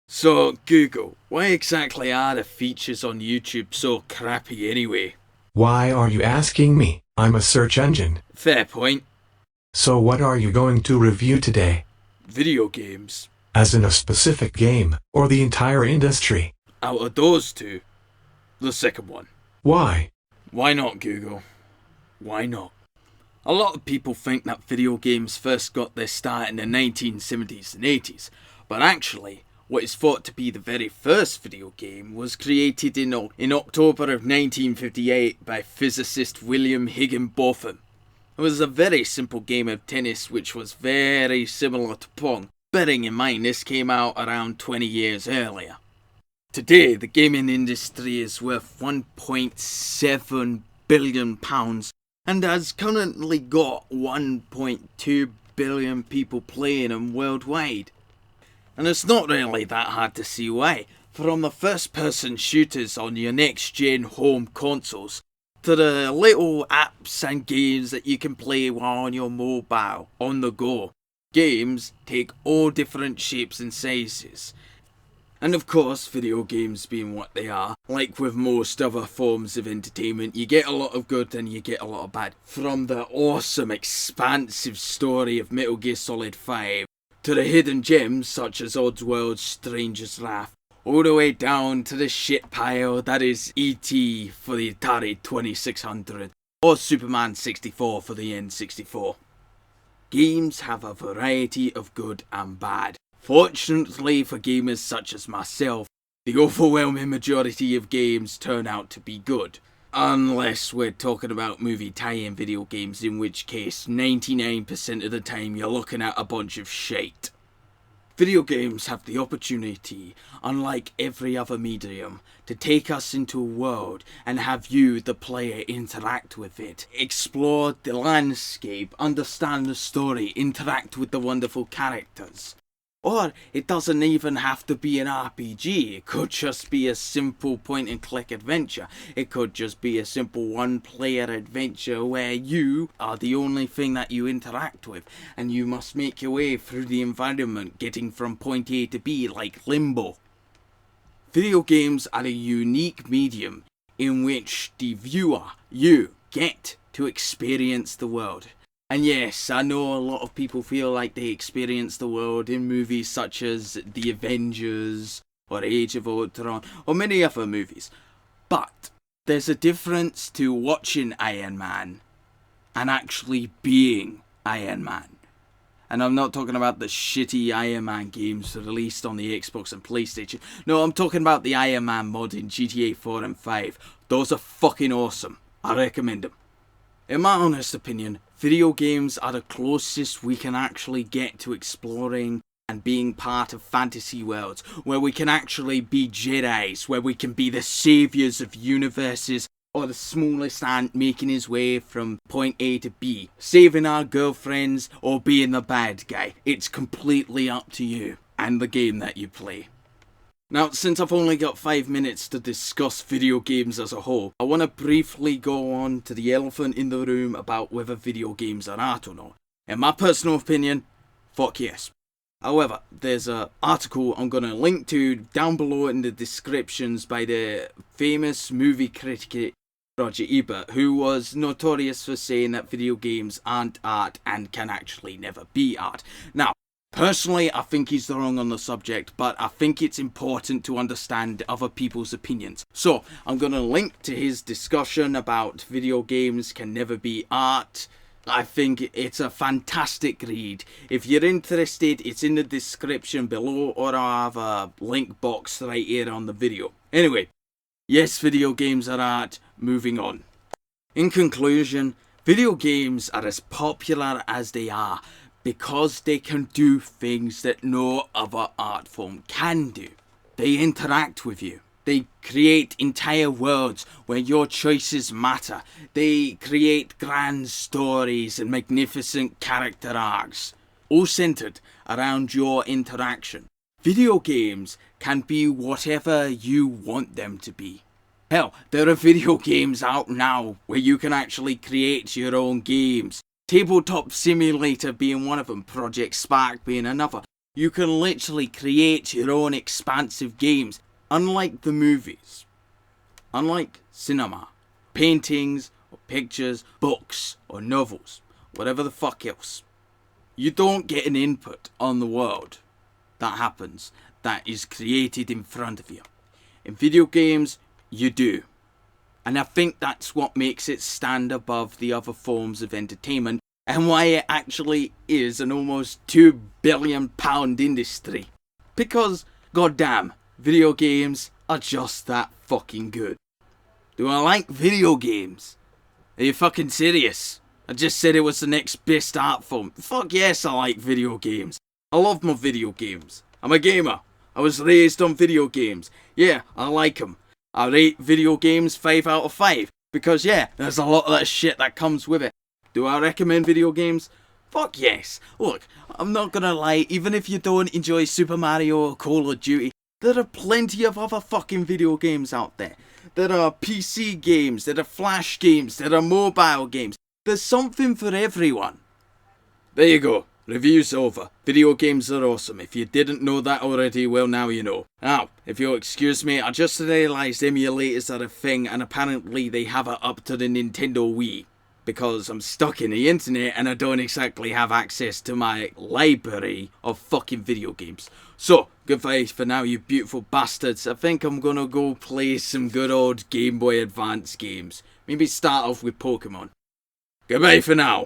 So, Google, why exactly are the features on YouTube so crappy anyway? Why are you asking me? I'm a search engine. Fair point. So what are you going to review today? Video games. As in a specific game, or the entire industry? Out of those two, the second one. Why? Why not, Google? Why not? A lot of people think that video games first got their start in the 1970s and 80s, but actually, what is thought to be the very first video game was created in October of 1958 by physicist William Higginbotham. It was a very simple game of tennis which was very similar to Pong, bearing in mind this came out around 20 years earlier. Today, the gaming industry is worth £1.7 billion and has currently got 1.2 billion people playing them worldwide. And it's not really that hard to see why. From the first-person shooters on your next-gen home consoles, to the little apps and games that you can play while on your mobile, on the go. Games take all different shapes and sizes. And of course, video games being what they are, like with most other forms of entertainment, you get a lot of good and you get a lot of bad. From the awesome, expansive story of Metal Gear Solid 5, to the hidden gems such as Oddworld's Stranger's Wrath, all the way down to the shit pile that is E.T. for the Atari 2600, or Superman 64 for the N64. Games have a variety of good and bad. Fortunately for gamers such as myself, the overwhelming majority of games turn out to be good. Unless we're talking about movie tie-in video games, in which case 99% of the time you're looking at a bunch of shite. Video games have the opportunity, unlike every other medium, to take us into a world and have you, the player, interact with it. Explore the landscape, understand the story, interact with the wonderful characters. Or it doesn't even have to be an RPG, it could just be a simple point and click adventure. It could just be a simple one player adventure where you are the only thing that you interact with and you must make your way through the environment getting from point A to B like Limbo. Video games are a unique medium in which the viewer, you, get to experience the world. And yes, I know a lot of people feel like they experience the world in movies such as The Avengers, or Age of Ultron, or many other movies. But there's a difference to watching Iron Man and actually being Iron Man. And I'm not talking about the shitty Iron Man games released on the Xbox and PlayStation. No, I'm talking about the Iron Man mod in GTA 4 and 5. Those are fucking awesome. I recommend them. In my honest opinion, video games are the closest we can actually get to exploring and being part of fantasy worlds, where we can actually be Jedis, where we can be the saviours of universes, or the smallest ant making his way from point A to B, saving our girlfriends or being the bad guy. It's completely up to you and the game that you play. Now, since I've only got 5 minutes to discuss video games as a whole, I want to briefly go on to the elephant in the room about whether video games are art or not. In my personal opinion, fuck yes. However, there's an article I'm going to link to down below in the descriptions by the famous movie critic Roger Ebert, who was notorious for saying that video games aren't art and can actually never be art. Now, personally, I think he's wrong on the subject, but I think it's important to understand other people's opinions. So, I'm going to link to his discussion about video games can never be art. I think it's a fantastic read. If you're interested, it's in the description below, or I'll have a link box right here on the video. Anyway, yes, video games are art. Moving on. In conclusion, video games are as popular as they are because they can do things that no other art form can do. They interact with you. They create entire worlds where your choices matter. They create grand stories and magnificent character arcs, all centered around your interaction. Video games can be whatever you want them to be. Hell, there are video games out now where you can actually create your own games. Tabletop Simulator being one of them, Project Spark being another. You can literally create your own expansive games, unlike the movies. Unlike cinema, paintings, or pictures, books, or novels, whatever the fuck else. You don't get an input on the world that happens, that is created in front of you. In video games, you do. And I think that's what makes it stand above the other forms of entertainment, and why it actually is an almost £2 billion industry. Because, goddamn, video games are just that fucking good. Do I like video games? Are you fucking serious? I just said it was the next best art form. Fuck yes, I like video games. I love my video games. I'm a gamer. I was raised on video games. Yeah, I like them. I rate video games 5 out of 5. Because yeah, there's a lot of that shit that comes with it. Do I recommend video games? Fuck yes. Look, I'm not gonna lie, even if you don't enjoy Super Mario or Call of Duty, there are plenty of other fucking video games out there. There are PC games, there are Flash games, there are mobile games. There's something for everyone. There you go. Review's over. Video games are awesome. If you didn't know that already, well now you know. Now, if you'll excuse me, I just realised emulators are a thing and apparently they have it up to the Nintendo Wii. Because I'm stuck in the internet and I don't exactly have access to my library of fucking video games. So, goodbye for now, you beautiful bastards. I think I'm gonna go play some good old Game Boy Advance games. Maybe start off with Pokemon. Goodbye for now.